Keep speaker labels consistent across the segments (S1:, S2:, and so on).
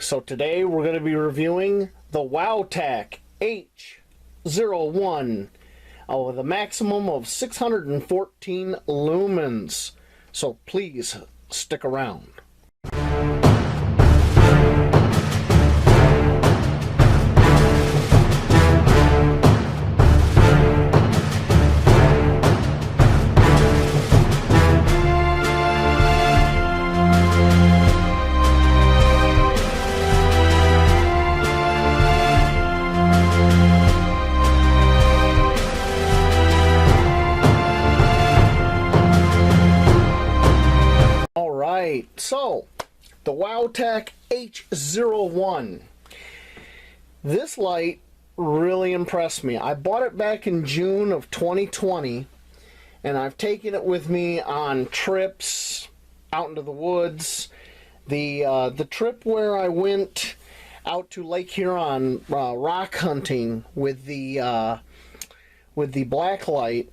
S1: So today we're going to be reviewing the WOWTAC H01 with a maximum of 614 lumens. So please stick around. So, the WOWTAC H01. This light really impressed me. I bought it back in June of 2020, and I've taken it with me on trips out into the woods. The trip where I went out to Lake Huron rock hunting with the black light,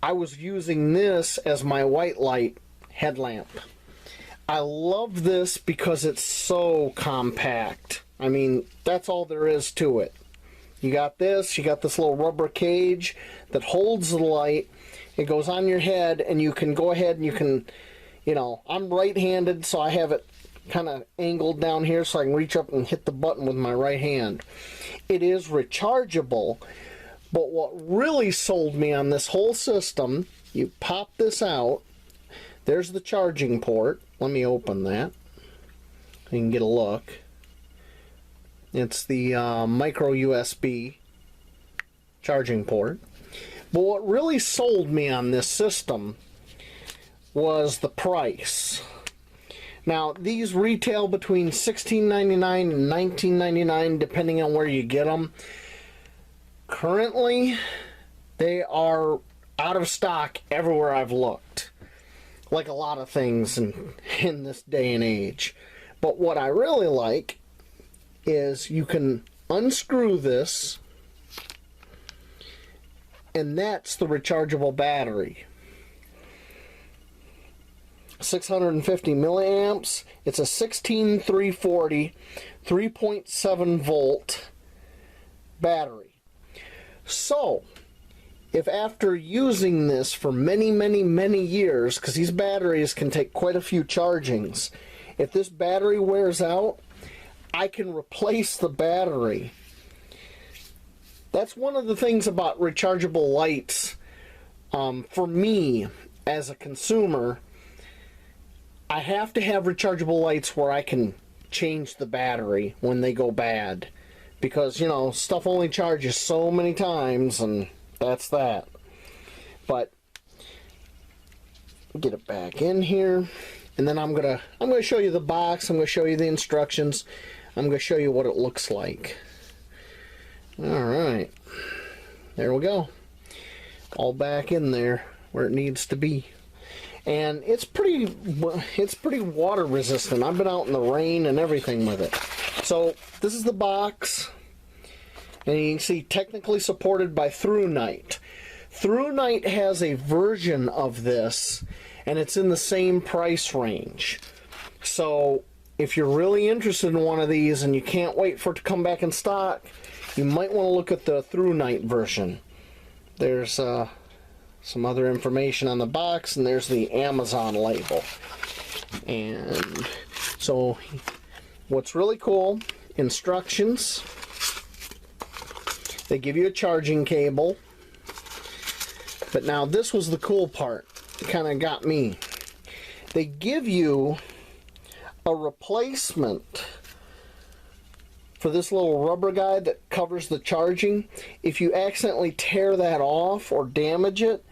S1: I was using this as my white light headlamp. I love this because it's so compact. I mean, that's all there is to it. You got this little rubber cage that holds the light. It goes on your head, and you can go ahead and you can, I'm right-handed, so I have it kind of angled down here so I can reach up and hit the button with my right hand. It is rechargeable, but what really sold me on this whole system, you pop this out. There's the charging port. Let me open that. You can get a look. It's the micro USB charging port. But what really sold me on this system was the price. Now, these retail between $16.99 and $19.99 depending on where you get them. Currently, they are out of stock everywhere I've looked. Like a lot of things in this day and age. But what I really like is you can unscrew this, and that's the rechargeable battery. 650 milliamps. It's a 16340 3.7 volt battery. So if after using this for many years, because these batteries can take quite a few chargings, if this battery wears out, I can replace the battery. That's one of the things about rechargeable lights. For me, as a consumer, I have to have rechargeable lights where I can change the battery when they go bad. Because, stuff only charges so many times, and that's that. But get it back in here, and then I'm gonna show you the box. I'm gonna show you the instructions. I'm gonna show you what it looks like. All right, there we go. All back in there where it needs to be, and it's pretty water resistant. I've been out in the rain and everything with it. So this is the box. And you can see technically supported by ThruNite. ThruNite has a version of this, and it's in the same price range. So if you're really interested in one of these and you can't wait for it to come back in stock, you might want to look at the ThruNite version. There's some other information on the box, and there's the Amazon label. And so what's really cool, instructions. They give you a charging cable. But now this was the cool part. It kind of got me. They give you a replacement for this little rubber guide that covers the charging. If you accidentally tear that off or damage it,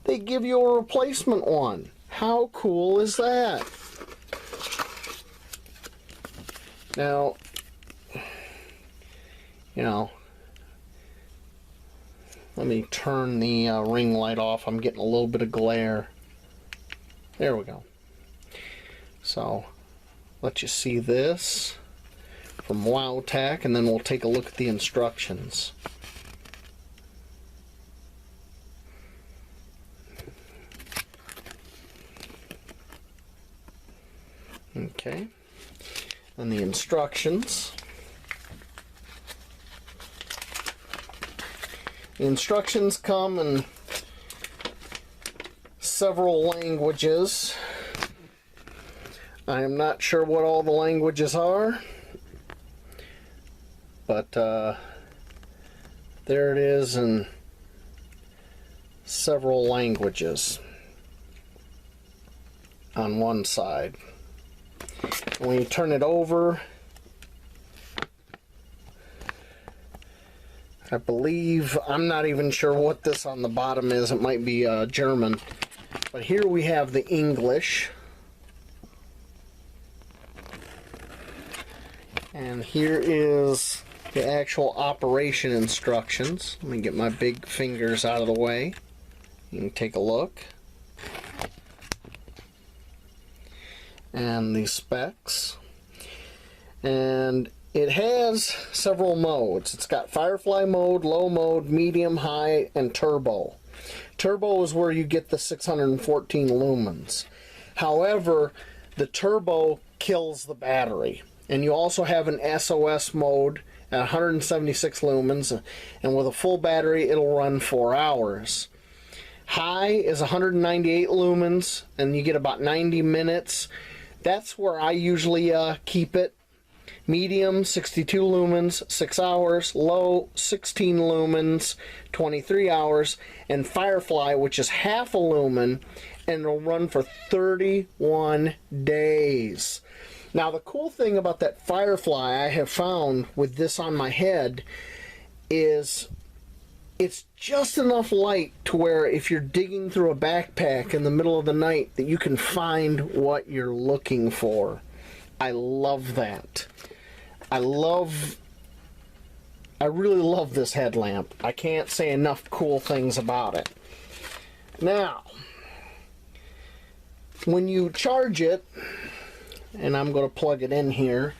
S1: they give you a replacement one. How cool is that? Now, let me turn the ring light off. I'm getting a little bit of glare. There we go. So, let you see this from WOWTAC, and then we'll take a look at the instructions. Okay. and the instructions. The instructions come in several languages. I am not sure what all the languages are, but there it is in several languages on one side. When you turn it over, I believe, I'm not even sure what this on the bottom is, it might be German, but here we have the English, and here is the actual operation instructions. Let me get my big fingers out of the way. You can take a look. And the specs. And it has several modes. It's got Firefly mode, low mode, medium, high, and turbo. Turbo is where you get the 614 lumens. However, the turbo kills the battery. And you also have an SOS mode at 176 lumens, and with a full battery it'll run 4 hours. High is 198 lumens, and you get about 90 minutes. That's where I usually keep it. Medium, 62 lumens, 6 hours. Low, 16 lumens, 23 hours. And Firefly, which is half a lumen, and it'll run for 31 days. Now, the cool thing about that Firefly I have found with this on my head is it's just enough light to where if you're digging through a backpack in the middle of the night that you can find what you're looking for. I love that. I really love this headlamp. I can't say enough cool things about it. Now, when you charge it, and I'm going to plug it in here,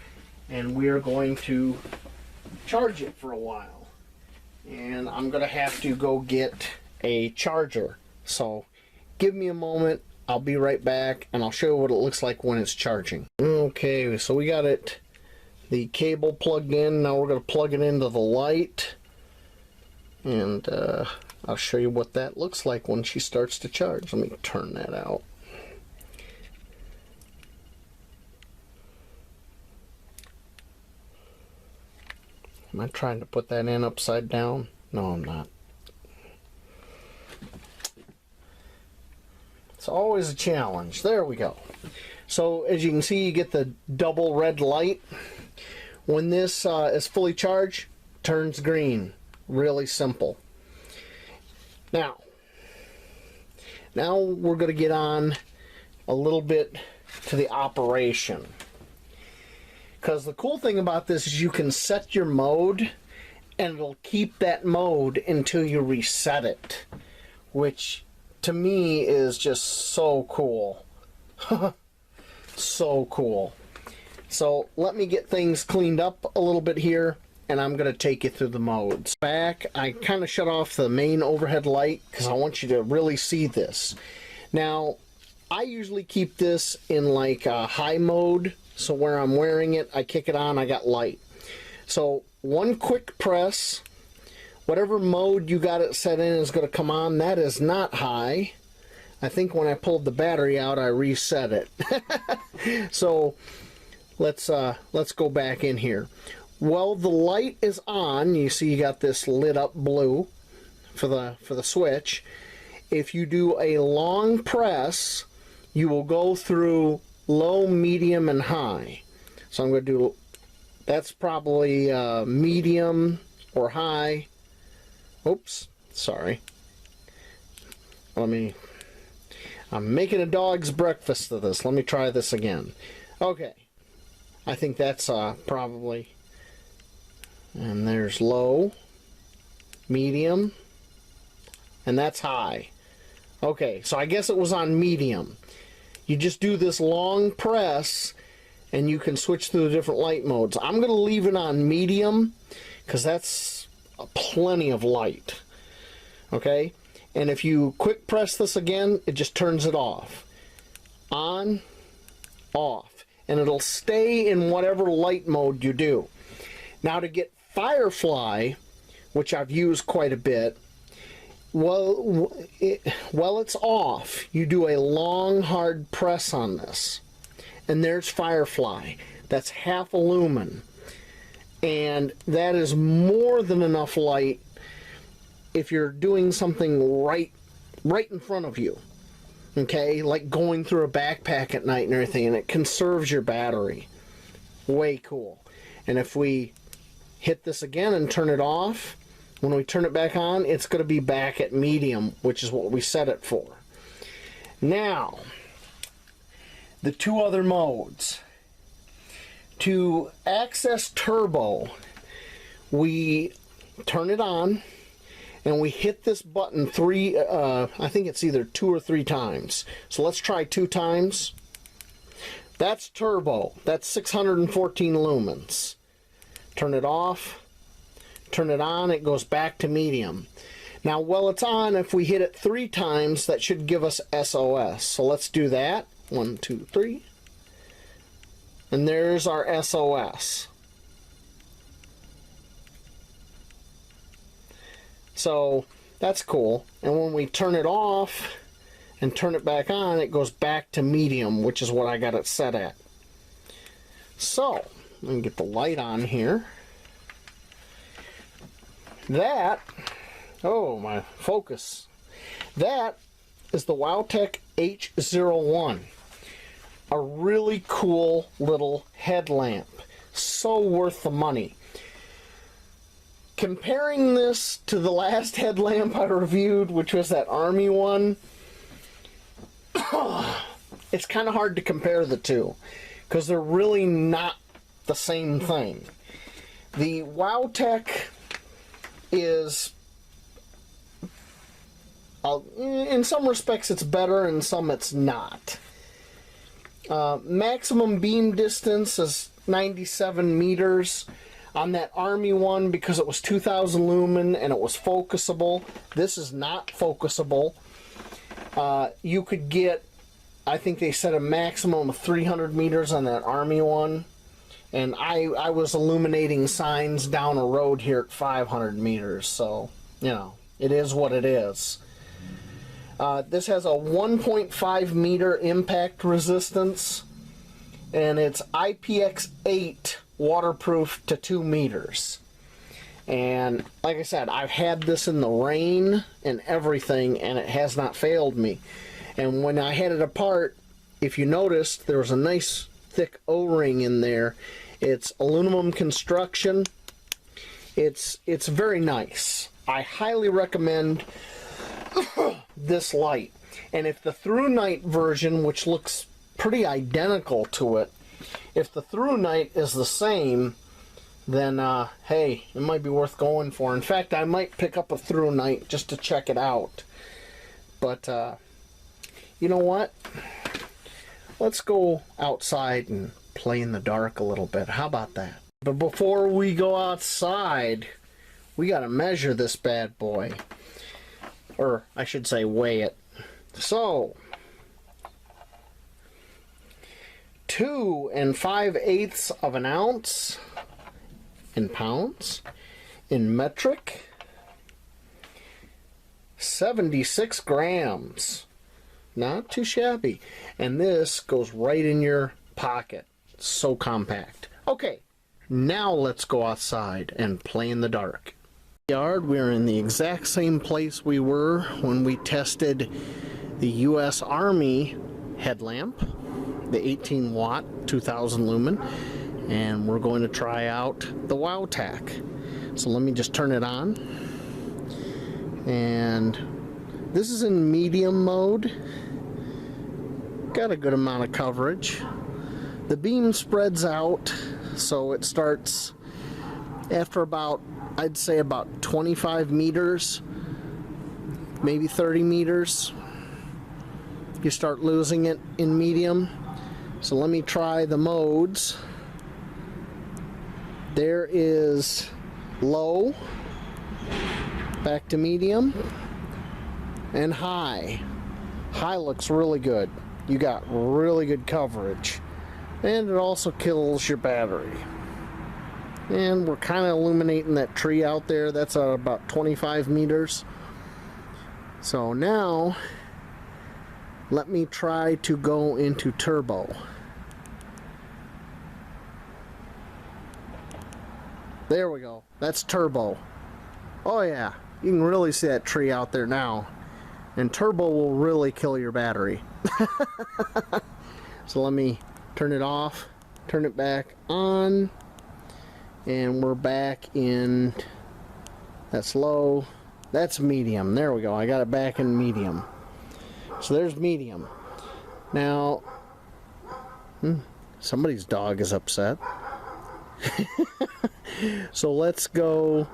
S1: and we're going to charge it for a while. And I'm going to have to go get a charger. So give me a moment, I'll be right back, and I'll show you what it looks like when it's charging. Okay, so we got it, the cable plugged in. Now we're going to plug it into the light, and I'll show you what that looks like when she starts to charge. Let me turn that out. Am I trying to put that in upside down? No, I'm not. It's always a challenge. There we go. So as you can see, you get the double red light. When this is fully charged, turns green. Really simple. Now we're going to get on a little bit to the operation. Because the cool thing about this is you can set your mode, and it'll keep that mode until you reset it, which to me is just so cool. So cool. So let me get things cleaned up a little bit here, and I'm going to take you through the modes. Back, I kind of shut off the main overhead light because I want you to really see this. Now, I usually keep this in like high mode. So where I'm wearing it, I kick it on, I got light. So one quick press, whatever mode you got it set in is going to come on. That is not high. I think when I pulled the battery out, I reset it. So let's go back in here. Well, the light is on. You see you got this lit up blue for the switch. If you do a long press, you will go through low, medium, and high. So I'm going to do, that's probably medium or high. Oops, sorry. I'm making a dog's breakfast of this. Let me try this again. Okay. I think that's probably, and there's low, medium, and that's high. Okay, so I guess it was on medium. You just do this long press and you can switch through the different light modes. I'm going to leave it on medium because that's plenty of light. Okay? And if you quick press this again, it just turns it off. On, off. and it'll stay in whatever light mode you do. Now to get Firefly, which I've used quite a bit, while it's off, you do a long hard press on this, and there's Firefly. That's half a lumen, and that is more than enough light if you're doing something right in front of you. Okay, like going through a backpack at night and everything, and it conserves your battery. Way cool. And if we hit this again and turn it off, when we turn it back on, it's going to be back at medium, which is what we set it for. Now, the two other modes. To access turbo, we turn it on, and we hit this button I think it's either 2 or 3 times. So let's try 2 times. That's turbo. That's 614 lumens. Turn it off. Turn it on. It goes back to medium. Now, while it's on, if we hit it 3 times, that should give us SOS. So let's do that. 1, 2, 3. And there's our SOS. So that's cool. And when we turn it off and turn it back on, it goes back to medium, which is what I got it set at. So let me get the light on here. That, oh my focus, that is the WOWTAC H01. A really cool little headlamp. So worth the money. Comparing this to the last headlamp I reviewed, which was that Army one, it's kind of hard to compare the two because they're really not the same thing. The WOWTAC is, in some respects it's better, in some it's not. Maximum beam distance is 97 meters. On that Army one, because it was 2000 lumen and it was focusable, this is not focusable. You could get, I think they said a maximum of 300 meters on that Army one, and I was illuminating signs down a road here at 500 meters, so, you know, it is what it is. This has a 1.5 meter impact resistance, and it's IPX8 waterproof to 2 meters. And like I said, I've had this in the rain and everything, and it has not failed me. And when I had it apart, if you noticed, there was a nice thick O-ring in there. It's aluminum construction. It's very nice. I highly recommend this light. And if the through night version, which looks pretty identical to it, if the through night is the same, then hey, it might be worth going for. In fact, I might pick up a through night just to check it out. But you know what? Let's go outside and play in the dark a little bit. How about that? But before we go outside, we gotta measure this bad boy. Or I should say weigh it. So 2 5/8 of an ounce in pounds. In metric, 76 grams. Not too shabby. And this goes right in your pocket. So compact. Okay, now let's go outside and play in the dark. We're in the exact same place we were when we tested the US Army headlamp, the 18 watt 2000 lumen, and we're going to try out the WOWTAC. So let me just turn it on, and this is in medium mode. Got a good amount of coverage. The beam spreads out, so it starts after about, I'd say about 25 meters, maybe 30 meters. You start losing it in medium. So let me try the modes. There is low, back to medium, and high. High looks really good. You got really good coverage. and it also kills your battery. And we're kind of illuminating that tree out there. That's about 25 meters. So now let me try to go into turbo. There we go. That's turbo. Oh yeah, you can really see that tree out there now. And turbo will really kill your battery. So let me turn it off, turn it back on, and we're back in, that's low, that's medium. There we go, I got it back in medium. So there's medium. Now, somebody's dog is upset. So let's go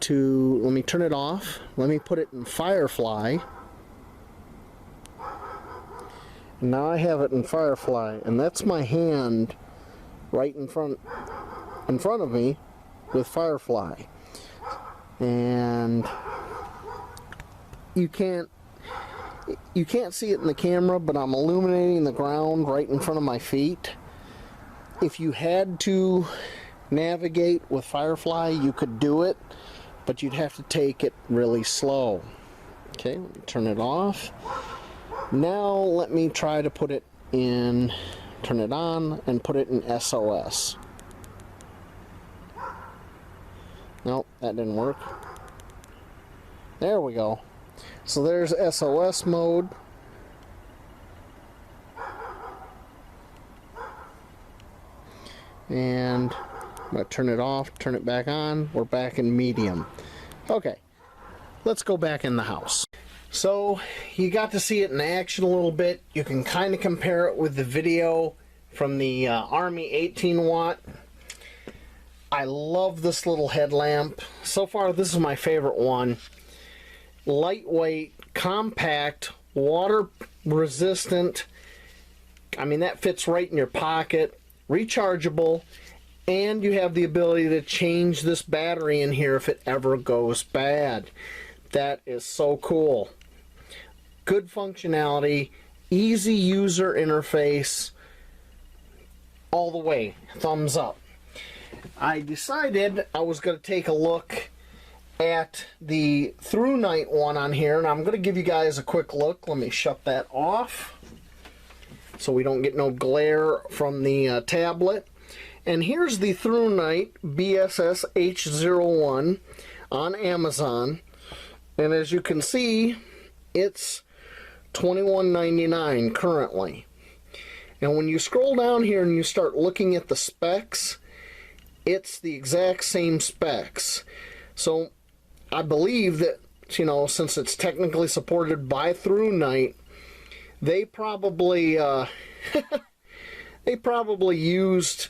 S1: to, let me turn it off, let me put it in Firefly. And now I have it in Firefly, and that's my hand right in front of me with Firefly. And you can't see it in the camera, but I'm illuminating the ground right in front of my feet. If you had to navigate with Firefly, you could do it, but you'd have to take it really slow. Okay, let me turn it off. Now let me try to put it in, turn it on and put it in SOS. Nope, that didn't work. There we go. So there's SOS mode. And I'm going to turn it off, turn it back on. We're back in medium. Okay, let's go back in the house. So you got to see it in action a little bit. You can kind of compare it with the video from the Army 18 watt. I love this little headlamp. So far this is my favorite one. Lightweight, compact, water resistant. I mean, that fits right in your pocket. Rechargeable, and you have the ability to change this battery in here if it ever goes bad. That is so cool. Good functionality, easy user interface, all the way. Thumbs up. I decided I was going to take a look at the through night one on here, and I'm going to give you guys a quick look. Let me shut that off so we don't get no glare from the tablet. And here's the through night BSS H01 on Amazon, and as you can see, it's $21.99 currently. And when you scroll down here and you start looking at the specs, it's the exact same specs. So I believe that, you know, since it's technically supported by Through Night, they probably they probably used,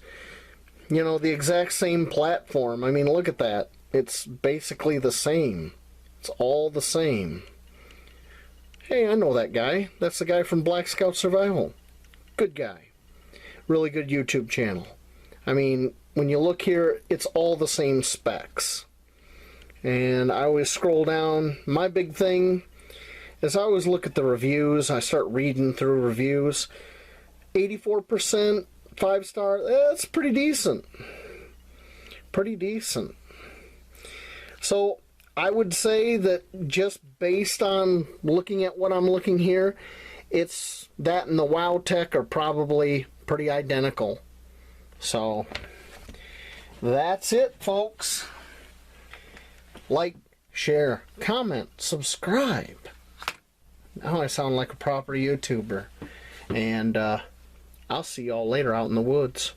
S1: you know, the exact same platform. I mean, look at that. It's basically the same. It's all the same. Hey, I know that guy. That's the guy from Black Scout Survival. Good guy. Really good YouTube channel. I mean, when you look here, it's all the same specs. And I always scroll down. My big thing is I always look at the reviews. I start reading through reviews. 84% 5-star. That's pretty decent. Pretty decent. So I would say that just based on looking at what I'm looking here, it's that and the WOWTAC are probably pretty identical. So that's it, folks. Like, share, comment, subscribe. Now I sound like a proper YouTuber. And I'll see y'all later out in the woods.